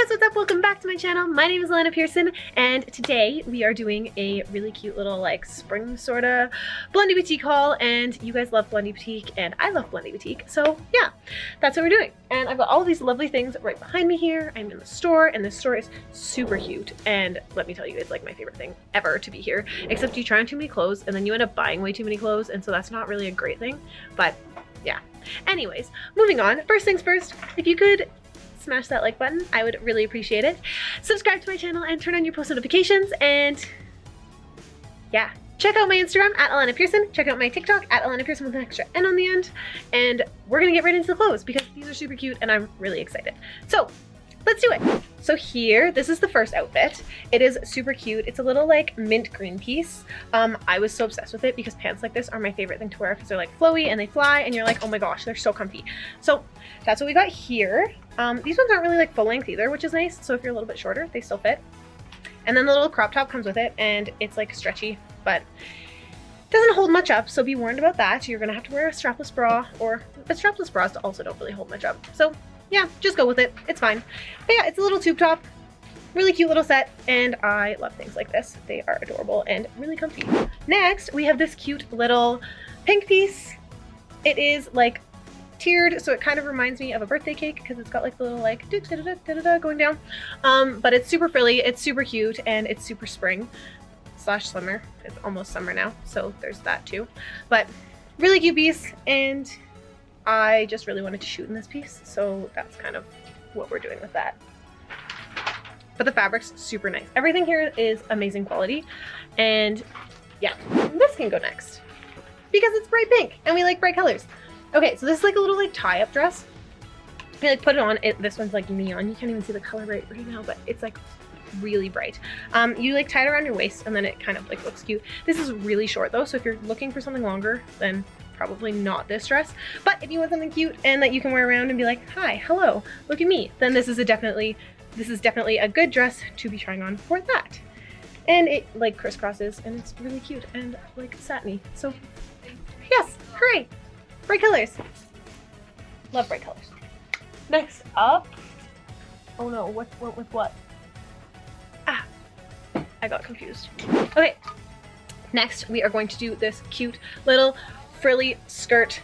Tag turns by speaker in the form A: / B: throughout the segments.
A: guys, what's up? Welcome back to my channel. My name is Alanna Pearson, and today we are doing a really cute little like spring sort of Blondie Boutique haul, and you guys love Blondie Boutique and I love Blondie Boutique, so yeah, that's what we're doing. And I've got all of these lovely things right behind me here. I'm in the store, and this store is super cute, and let me tell you, it's like my favorite thing ever to be here, except you try on too many clothes and then you end up buying way too many clothes, and so that's not really a great thing, but yeah. Anyways, moving on. First things first, if you could smash that like button, I would really appreciate it. Subscribe to my channel and turn on your post notifications, and yeah, check out my Instagram at Alanna Pearson. Check out my TikTok at Alanna Pearson with an extra N on the end. And we're gonna get right into the clothes because these are super cute and I'm really excited. So let's do it. So here, this is the first outfit. It is super cute. It's a little like mint green piece. I was so obsessed with it because pants like this are my favorite thing to wear because they're like flowy and they fly and you're like, oh my gosh, they're so comfy. So that's what we got here. These ones aren't really like full length either, which is nice. So if you're a little bit shorter, they still fit. And then the little crop top comes with it, and it's like stretchy, but doesn't hold much up. So be warned about that. You're gonna have to wear a strapless bra, but strapless bras also don't really hold much up. So yeah, just go with it. It's fine. But yeah, it's a little tube top, really cute little set, and I love things like this. They are adorable and really comfy. Next, we have this cute little pink piece. It is like tiered, so it kind of reminds me of a birthday cake because it's got like the little like going down. But it's super frilly, it's super cute, and it's super spring / summer. It's almost summer now, so there's that too. But really cute piece, and I just really wanted to shoot in this piece, so that's kind of what we're doing with that. But the fabric's super nice. Everything here is amazing quality, and yeah, this can go next because it's bright pink and we like bright colors. Okay, so this is like a little like tie-up dress. I like put it on. This one's like neon. You can't even see the color right now, but it's like really bright. You like tie it around your waist and then it kind of like looks cute. This is really short though, so if you're looking for something longer, then probably not this dress. But if you want something cute and that you can wear around and be like, hi, hello, look at me, then this is definitely a good dress to be trying on for that. And it like crisscrosses and it's really cute and like satiny. So yes, hooray! Bright colors. Love bright colors. Next up, oh no, what went with what? Ah, I got confused. Okay, next we are going to do this cute little frilly skirt.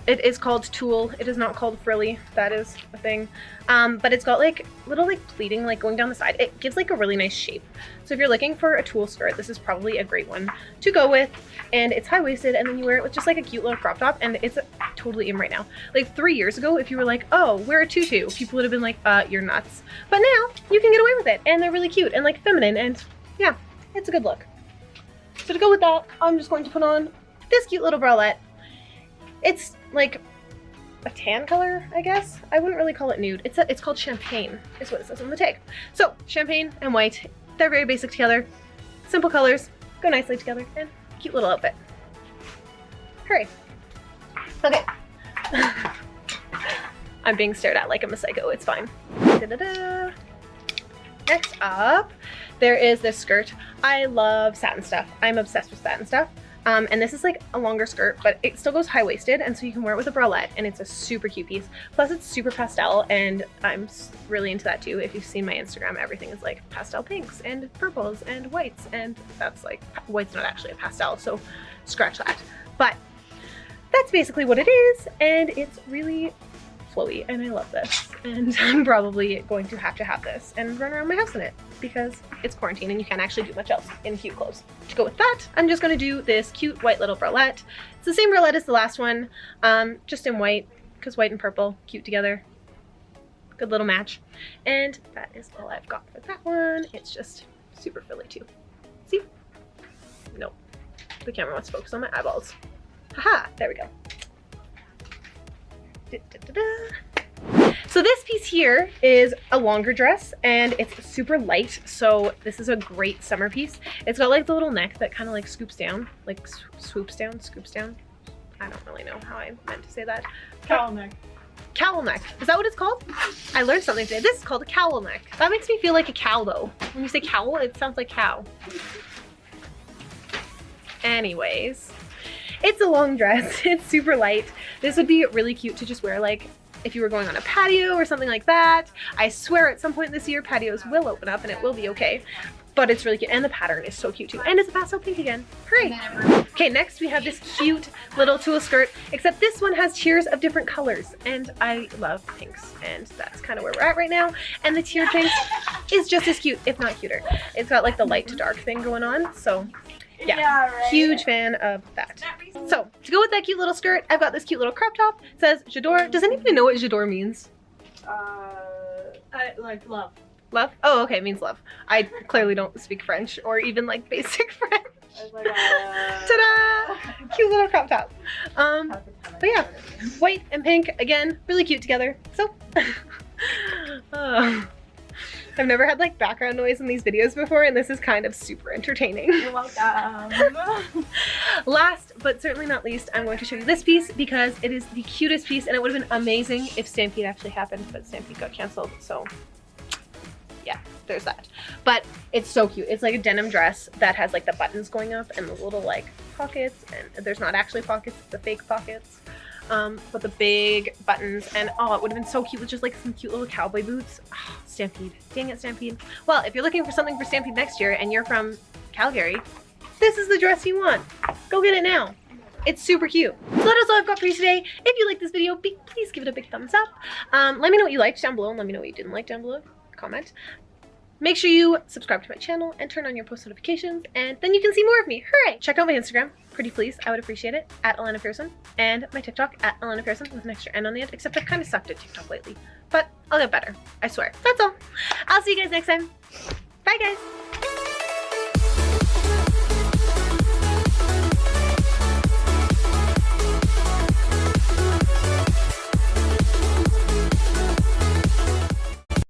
A: It is called tulle. It is not called frilly. That is a thing. But it's got like little like pleating like going down the side. It gives like a really nice shape. So if you're looking for a tulle skirt, this is probably a great one to go with. And it's high-waisted, and then you wear it with just like a cute little crop top, and it's totally in right now. Like 3 years ago, if you were like, oh, wear a tutu, people would have been like, you're nuts. But now you can get away with it, and they're really cute and like feminine, and yeah, it's a good look. So to go with that, I'm just going to put on this cute little bralette. It's like a tan color, I guess. I wouldn't really call it nude. It's called champagne, is what it says on the tag. So champagne and white, they're very basic together. Simple colors, go nicely together, and cute little outfit. Hooray. Okay. I'm being stared at like I'm a psycho, it's fine. Da-da-da. Next up, there is this skirt. I love satin stuff. I'm obsessed with satin stuff. And this is like a longer skirt, but it still goes high-waisted, and so you can wear it with a bralette, and it's a super cute piece. Plus it's super pastel, and I'm really into that too. If you've seen my Instagram, everything is like pastel pinks and purples and whites, and that's like, white's not actually a pastel, so scratch that. But that's basically what it is, and it's really flowy, and I love this. And I'm probably going to have this and run around my house in it because it's quarantine and you can't actually do much else in cute clothes. To go with that, I'm just going to do this cute white little bralette. It's the same bralette as the last one, just in white, because white and purple, cute together. Good little match. And that is all I've got for that one. It's just super frilly too. See? Nope. The camera wants to focus on my eyeballs. Haha, there we go. So this piece here is a longer dress, and it's super light, so this is a great summer piece. It's got like the little neck that kind of like scoops down, like swoops down, scoops down. I don't really know how I meant to say that.
B: Cowl neck.
A: Cowl neck. Is that what it's called? I learned something today. This is called a cowl neck. That makes me feel like a cow though. When you say cowl, it sounds like cow. Anyways, it's a long dress. It's super light. This would be really cute to just wear like if you were going on a patio or something like that. I swear at some point this year patios will open up and it will be okay. But it's really cute, and the pattern is so cute too. And it's a pastel pink again. Hooray! Okay, next we have this cute little tulle skirt, except this one has tiers of different colors, and I love pinks, and that's kind of where we're at right now. And the tiered pinks is just as cute, if not cuter. It's got like the light to dark thing going on, so yeah, right. Huge fan of that. So to go with that cute little skirt, I've got this cute little crop top. It says j'adore. Does anybody know what j'adore means?
B: Like love.
A: Love? Oh, okay, it means love. I clearly don't speak French or even like basic French.
B: I was like,
A: ta-da! Cute little crop top. But yeah, white and pink, again, really cute together. So, I've never had like background noise in these videos before, and this is kind of super entertaining.
B: You're welcome.
A: Last, but certainly not least, I'm going to show you this piece because it is the cutest piece, and it would have been amazing if Stampede actually happened, but Stampede got canceled, so yeah, there's that. But it's so cute. It's like a denim dress that has like the buttons going up and the little like pockets, and there's not actually pockets, it's the fake pockets. But the big buttons, and oh, it would have been so cute with just like some cute little cowboy boots. Oh, Stampede. Dang it, Stampede. Well, if you're looking for something for Stampede next year and you're from Calgary, this is the dress you want. Go get it now. It's super cute. So that is all I've got for you today. If you like this video, please give it a big thumbs up. Let me know what you liked down below, and let me know what you didn't like down below. Comment. Make sure you subscribe to my channel and turn on your post notifications, and then you can see more of me. Hooray! Check out my Instagram, pretty please, I would appreciate it, at Alanna Pearson, and my TikTok, at Alanna Pearson, with an extra N on the end, except I've kind of sucked at TikTok lately. But I'll get better, I swear. That's all. I'll see you guys next time. Bye, guys!